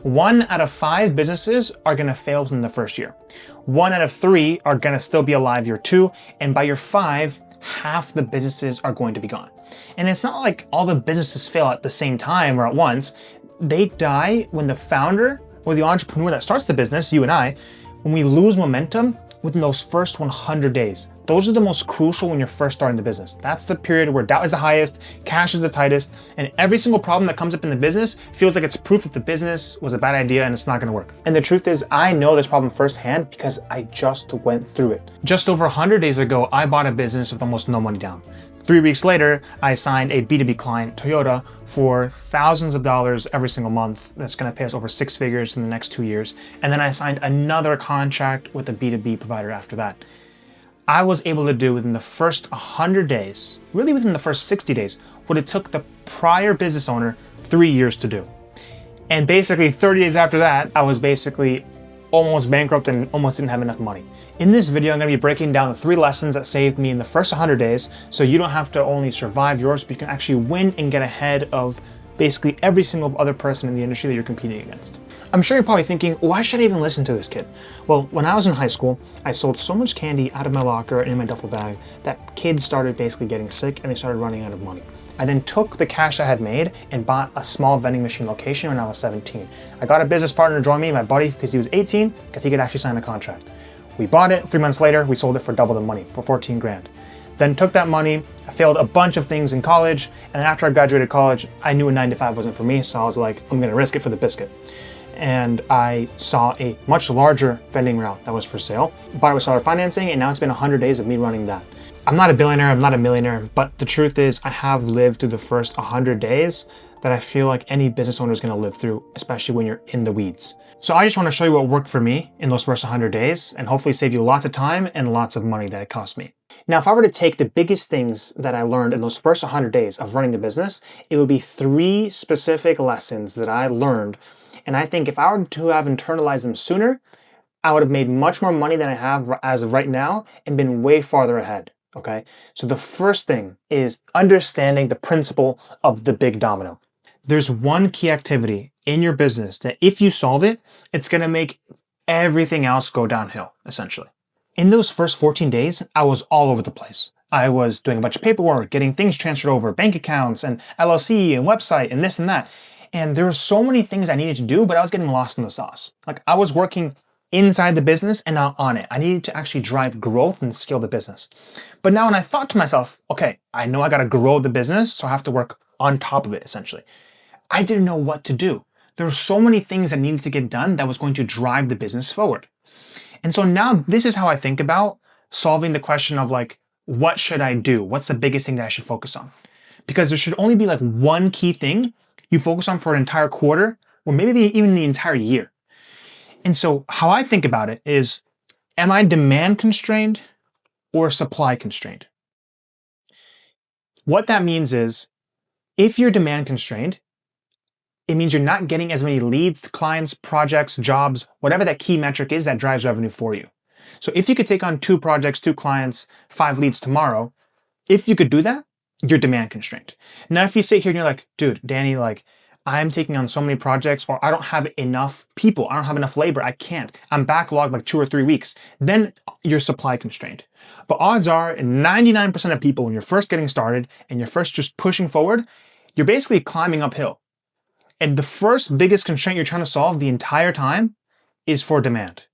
1 out of 5 businesses are gonna fail in the first year. 1 out of 3 are gonna still be alive year 2, and by year 5, half the businesses are going to be gone. And it's not like all the businesses fail at the same time or at once. They die when the founder or the entrepreneur that starts the business, you and I, when we lose momentum within those first 100 days. Those are the most crucial when you're first starting the business. That's the period where doubt is the highest, cash is the tightest, and every single problem that comes up in the business feels like it's proof that the business was a bad idea and it's not gonna work. And the truth is, I know this problem firsthand because I just went through it. Just over 100 days ago, I bought a business with almost no money down. 3 weeks later, I signed a B2B client, Toyota, for thousands of dollars every single month. That's gonna pay us over 6 figures in the next 2 years. And then I signed another contract with a B2B provider after that. I was able to do within the first 100 days, really within the first 60 days, what it took the prior business owner 3 years to do. And basically 30 days after that, I was basically almost bankrupt and almost didn't have enough money. In this video, I'm gonna be breaking down the 3 lessons that saved me in the first 100 days, so you don't have to only survive yours, but you can actually win and get ahead of basically every single other person in the industry that you're competing against. I'm sure you're probably thinking, why should I even listen to this kid? Well, when I was in high school, I sold so much candy out of my locker and in my duffel bag that kids started basically getting sick and they started running out of money. I then took the cash I had made and bought a small vending machine location when I was 17. I got a business partner to join me, my buddy, because he was 18, because he could actually sign a contract. We bought it, 3 months later, we sold it for double the money, for 14 grand. Then took that money, I failed a bunch of things in college, and then after I graduated college, I knew a 9 to 5 wasn't for me, so I was like, I'm gonna risk it for the biscuit. And I saw a much larger vending route that was for sale, bought it with seller financing, and now it's been 100 days of me running that. I'm not a billionaire, I'm not a millionaire, but the truth is I have lived through the first 100 days that I feel like any business owner is gonna live through, especially when you're in the weeds. So I just wanna show you what worked for me in those first 100 days and hopefully save you lots of time and lots of money that it cost me. Now, if I were to take the biggest things that I learned in those first 100 days of running the business, it would be 3 specific lessons that I learned. And I think if I were to have internalized them sooner, I would have made much more money than I have as of right now and been way farther ahead. Okay, so the first thing is understanding the principle of the big domino. There's one key activity in your business that if you solve it, it's gonna make everything else go downhill, essentially. In those first 14 days, I was all over the place. I was doing a bunch of paperwork, getting things transferred over, bank accounts and LLC and website and this and that. And there were so many things I needed to do, but I was getting lost in the sauce. Like I was working inside the business and not on it. I needed to actually drive growth and scale the business. But now when I thought to myself, okay, I know I gotta grow the business, so I have to work on top of it, essentially. I didn't know what to do. There were so many things that needed to get done that was going to drive the business forward. And so now this is how I think about solving the question of like, what should I do? What's the biggest thing that I should focus on? Because there should only be like one key thing you focus on for an entire quarter, or maybe even the entire year. And so how I think about it is, am I demand constrained or supply constrained? What that means is, if you're demand constrained, it means you're not getting as many leads, clients, projects, jobs, whatever that key metric is that drives revenue for you. So if you could take on 2 projects, 2 clients, 5 leads tomorrow, if you could do that, you're demand constrained. Now, if you sit here and you're like, dude, Danny, like, I'm taking on so many projects, or I don't have enough people, I don't have enough labor, I can't. I'm backlogged like 2 or 3 weeks. Then you're supply constrained. But odds are 99% of people, when you're first getting started and you're first just pushing forward, you're basically climbing uphill. And the first biggest constraint you're trying to solve the entire time is for demand.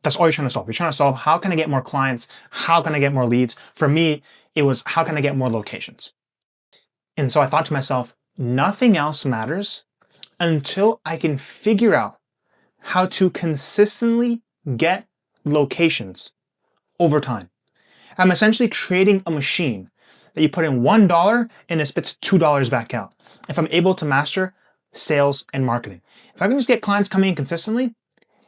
That's all you're trying to solve. You're trying to solve, how can I get more clients? How can I get more leads? For me, it was, how can I get more locations? And so I thought to myself, nothing else matters until I can figure out how to consistently get locations over time. I'm essentially creating a machine that you put in $1 and it spits $2 back out. If I'm able to master sales and marketing, if I can just get clients coming in consistently,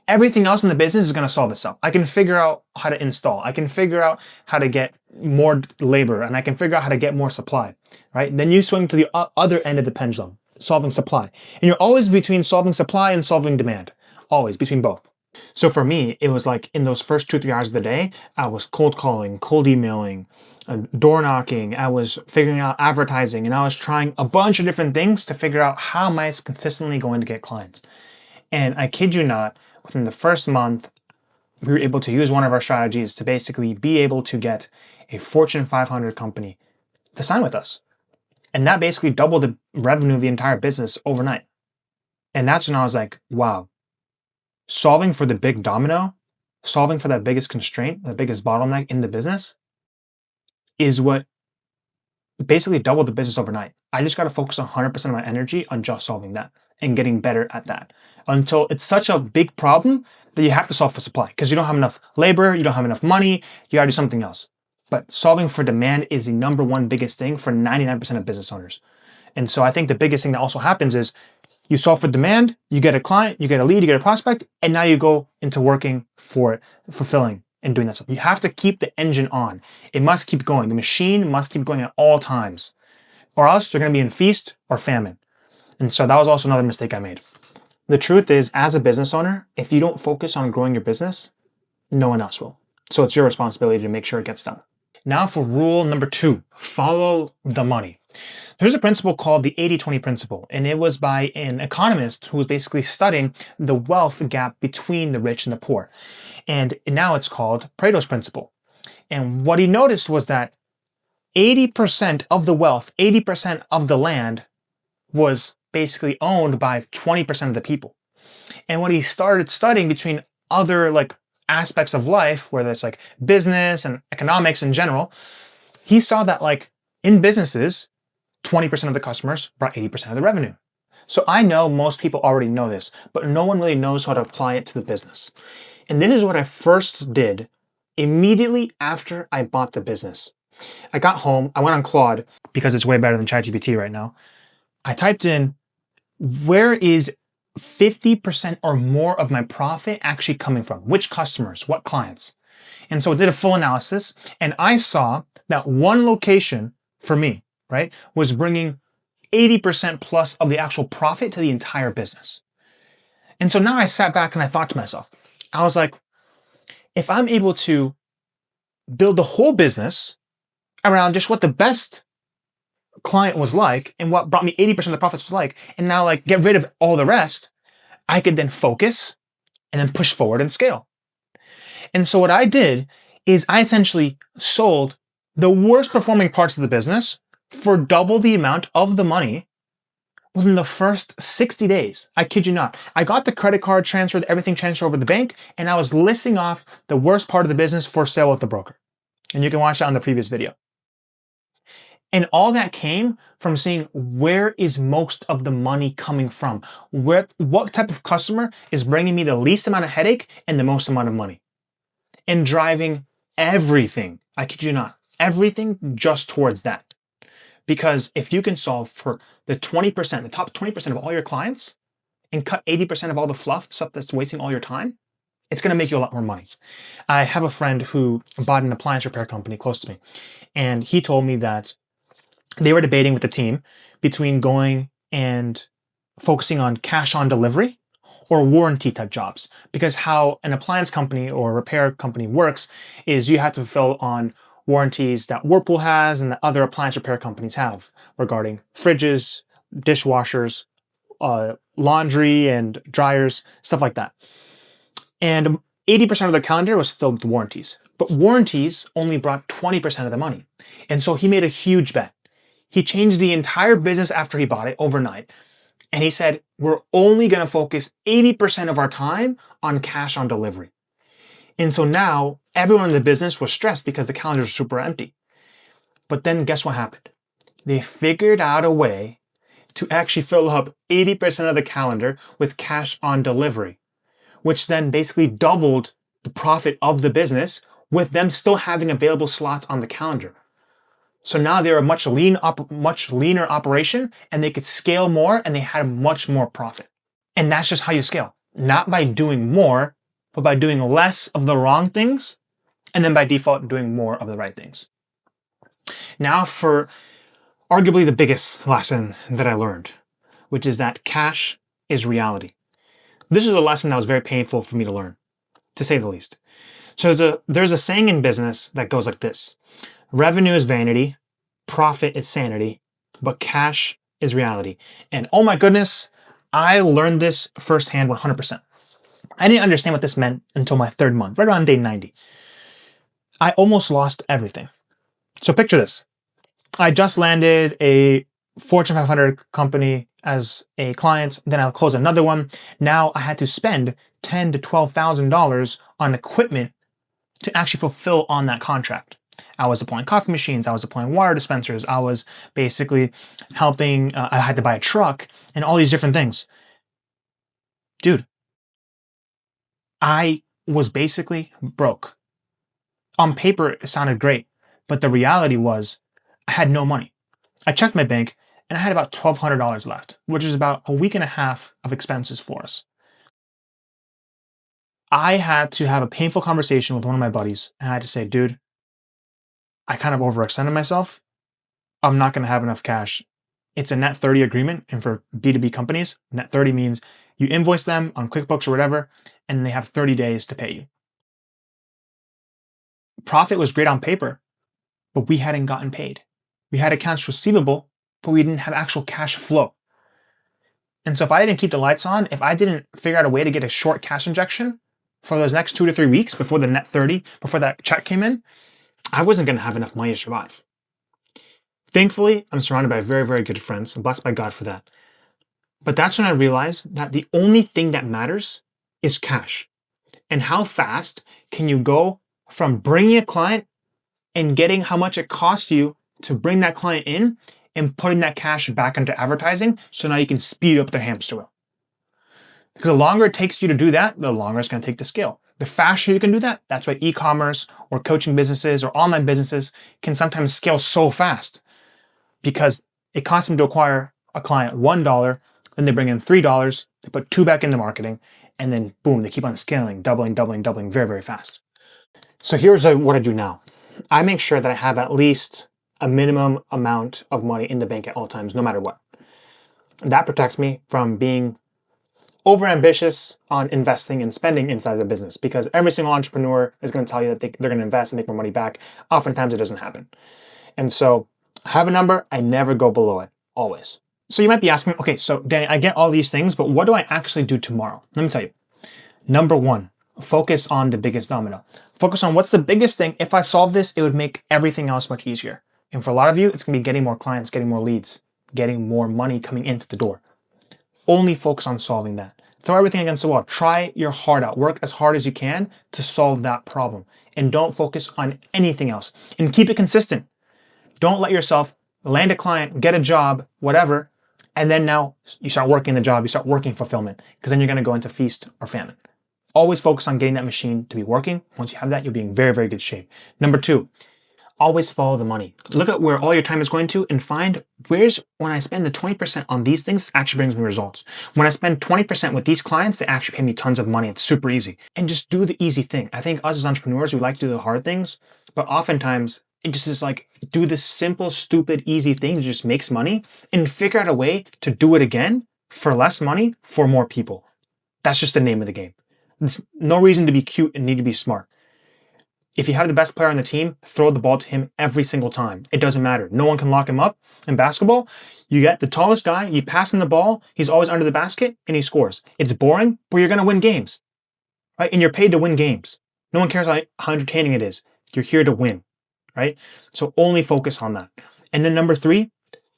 everything else in the business is going to solve itself. I can figure out how to install. I can figure out how to get more labor, and I can figure out how to get more supply, right? Then you swing to the other end of the pendulum, solving supply. And you're always between solving supply and solving demand, always between both. So for me, it was like in those first 2-3 hours of the day, I was cold calling, cold emailing, door knocking, I was figuring out advertising, and I was trying a bunch of different things to figure out how am I consistently going to get clients. And I kid you not, within the first month, we were able to use one of our strategies to basically be able to get a Fortune 500 company to sign with us. And that basically doubled the revenue of the entire business overnight. And that's when I was like, wow, solving for the big domino, solving for that biggest constraint, the biggest bottleneck in the business is what basically doubled the business overnight. I just got to focus 100% of my energy on just solving that and getting better at that until it's such a big problem that you have to solve for supply because you don't have enough labor, you don't have enough money, you got to do something else. But solving for demand is the number one biggest thing for 99% of business owners. And so I think the biggest thing that also happens is you solve for demand, you get a client, you get a lead, you get a prospect, and now you go into working for it, fulfilling and doing that stuff. You have to keep the engine on. It must keep going. The machine must keep going at all times, or else you're going to be in feast or famine. And so that was also another mistake I made. The truth is, as a business owner, if you don't focus on growing your business, no one else will. So it's your responsibility to make sure it gets done. Now for rule number 2, follow the money. There's a principle called the 80-20 principle, and it was by an economist who was basically studying the wealth gap between the rich and the poor. And now it's called Pareto's principle. And what he noticed was that 80% of the wealth, 80% of the land was basically owned by 20% of the people. And when he started studying between other aspects of life, whether it's business and economics in general, he saw that in businesses, 20% of the customers brought 80% of the revenue. So I know most people already know this, but no one really knows how to apply it to the business. And this is what I first did immediately after I bought the business. I got home, I went on Claude because it's way better than ChatGPT right now. I typed in, where is 50% or more of my profit actually coming from? Which customers? What clients? And so I did a full analysis, and I saw that one location for me, right, was bringing 80% plus of the actual profit to the entire business. And so now I sat back and I thought to myself, I was like, if I'm able to build the whole business around just what the best client was like and what brought me 80% of the profits was like, and now get rid of all the rest, I could then focus and then push forward and scale. And so what I did is I essentially sold the worst performing parts of the business for double the amount of the money within the first 60 days. I kid you not. I got the credit card transferred, everything transferred over to the bank, and I was listing off the worst part of the business for sale with the broker. And you can watch that on the previous video. And all that came from seeing where is most of the money coming from? What type of customer is bringing me the least amount of headache and the most amount of money? And driving everything, I kid you not, everything just towards that. Because if you can solve for the 20%, the top 20% of all your clients and cut 80% of all the fluff, stuff that's wasting all your time, it's going to make you a lot more money. I have a friend who bought an appliance repair company close to me, and he told me that they were debating with the team between going and focusing on cash on delivery or warranty type jobs. Because how an appliance company or repair company works is you have to fulfill on warranties that Whirlpool has and that other appliance repair companies have regarding fridges, dishwashers, laundry and dryers, stuff like that. And 80% of their calendar was filled with warranties. But warranties only brought 20% of the money. And so he made a huge bet. He changed the entire business after he bought it overnight. And he said, we're only going to focus 80% of our time on cash on delivery. And so now everyone in the business was stressed because the calendars were super empty. But then guess what happened? They figured out a way to actually fill up 80% of the calendar with cash on delivery, which then basically doubled the profit of the business with them still having available slots on the calendar. So now they're a much leaner operation, and they could scale more, and they had much more profit. And that's just how you scale. Not by doing more, but by doing less of the wrong things, and then by default doing more of the right things. Now for arguably the biggest lesson that I learned, which is that cash is reality. This is a lesson that was very painful for me to learn, to say the least. So there's a saying in business that goes like this: revenue is vanity, profit is sanity, but cash is reality. And oh my goodness, I learned this firsthand 100%. I didn't understand what this meant until my third month, right around day 90. I almost lost everything. So picture this. I just landed a Fortune 500 company as a client. Then I'll close another one. Now I had to spend $10,000 to $12,000 on equipment to actually fulfill on that contract. I was deploying coffee machines. I was deploying water dispensers. I was basically helping. I had to buy a truck and all these different things. Dude, I was basically broke. On paper, it sounded great, but the reality was I had no money. I checked my bank and I had about $1,200 left, which is about a week and a half of expenses for us. I had to have a painful conversation with one of my buddies, and I had to say, dude, I kind of overextended myself. I'm not going to have enough cash. It's a net 30 agreement, and for B2B companies, net 30 means you invoice them on QuickBooks or whatever, and they have 30 days to pay you. Profit was great on paper, but we hadn't gotten paid. We had accounts receivable, but we didn't have actual cash flow. And so if I didn't keep the lights on, if I didn't figure out a way to get a short cash injection for those next 2 to 3 weeks before the net 30, before that check came in, I wasn't going to have enough money to survive. Thankfully, I'm surrounded by very, very good friends. I'm blessed by God for that. But that's when I realized that the only thing that matters is cash. And how fast can you go from bringing a client and getting how much it costs you to bring that client in and putting that cash back into advertising so now you can speed up the hamster wheel. Because the longer it takes you to do that, the longer it's going to take to scale. The faster you can do that, that's why e-commerce or coaching businesses or online businesses can sometimes scale so fast because it costs them to acquire a client $1, then they bring in $3, they put $2 back into marketing, and then boom, they keep on scaling, doubling very, very fast. So here's what I do now. I make sure that I have at least a minimum amount of money in the bank at all times, no matter what. That protects me from being overambitious on investing and spending inside the business because every single entrepreneur is going to tell you that they're going to invest and make more money back. Oftentimes it doesn't happen. And so I have a number, I never go below it, always. So you might be asking, okay, so Danny, I get all these things, but what do I actually do tomorrow? Let me tell you. Number one, focus on the biggest domino. Focus on what's the biggest thing. If I solve this, it would make everything else much easier. And for a lot of you, it's going to be getting more clients, getting more leads, getting more money coming into the door. Only focus on solving that. Throw everything against the wall. Try your heart out. Work as hard as you can to solve that problem. And don't focus on anything else. And keep it consistent. Don't let yourself land a client, get a job, whatever, and then now you start working the job, you start working fulfillment, because then you're going to go into feast or famine. Always focus on getting that machine to be working. Once you have that, you'll be in very, very good shape. Number two, always follow the money. Look at where all your time is going to and find where's when I spend the 20% on these things, it actually brings me results. When I spend 20% with these clients, they actually pay me tons of money. It's super easy. And just do the easy thing. I think us as entrepreneurs, we like to do the hard things, but oftentimes it just is like, do this simple, stupid, easy thing that just makes money and figure out a way to do it again for less money for more people. That's just the name of the game. There's no reason to be cute and need to be smart. If you have the best player on the team, throw the ball to him every single time. It doesn't matter. No one can lock him up. In basketball, you get the tallest guy, you pass him the ball, he's always under the basket, and he scores. It's boring, but you're going to win games, right? And you're paid to win games. No one cares how entertaining it is. You're here to win, right? So only focus on that. And then number three,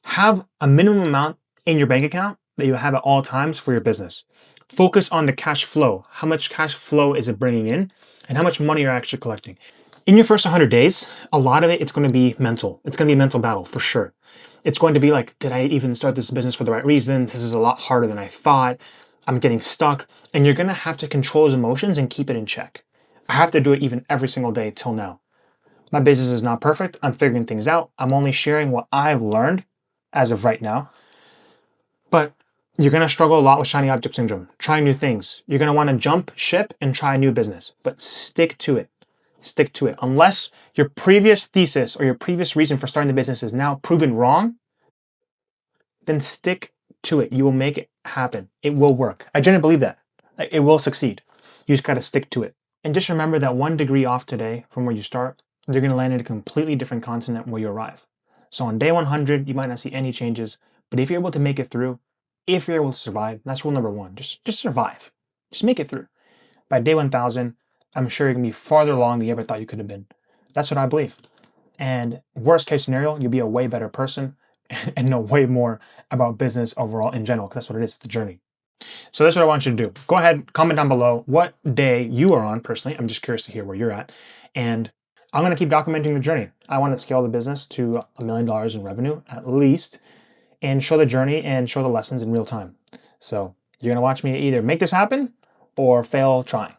have a minimum amount in your bank account that you have at all times for your business. Focus on the cash flow. How much cash flow is it bringing in and how much money you're actually collecting. In your first 100 days, a lot of it's going to be mental. It's going to be a mental battle for sure. It's going to be like, did I even start this business for the right reasons? This is a lot harder than I thought. I'm getting stuck. And you're going to have to control those emotions and keep it in check. I have to do it even every single day till now. My business is not perfect. I'm figuring things out. I'm only sharing what I've learned as of right now. But you're going to struggle a lot with shiny object syndrome. Try new things. You're going to want to jump ship and try a new business, but stick to it. Stick to it. Unless your previous thesis or your previous reason for starting the business is now proven wrong, then stick to it. You will make it happen. It will work. I genuinely believe that. It will succeed. You just got to stick to it. And just remember that 1 degree off today from where you start, they're going to land in a completely different continent where you arrive. So on day 100, you might not see any changes, but if you're able to make it through, if you're able to survive, that's rule number one. Just survive. Just make it through. By day 1000, I'm sure you're going to be farther along than you ever thought you could have been. That's what I believe. And worst case scenario, you'll be a way better person and know way more about business overall in general, because that's what it is. It's the journey. So that's what I want you to do. Go ahead, comment down below what day you are on personally. I'm just curious to hear where you're at. And I'm going to keep documenting the journey. I want to scale the business to $1 million in revenue at least, and show the journey and show the lessons in real time. So you're going to watch me either make this happen or fail trying.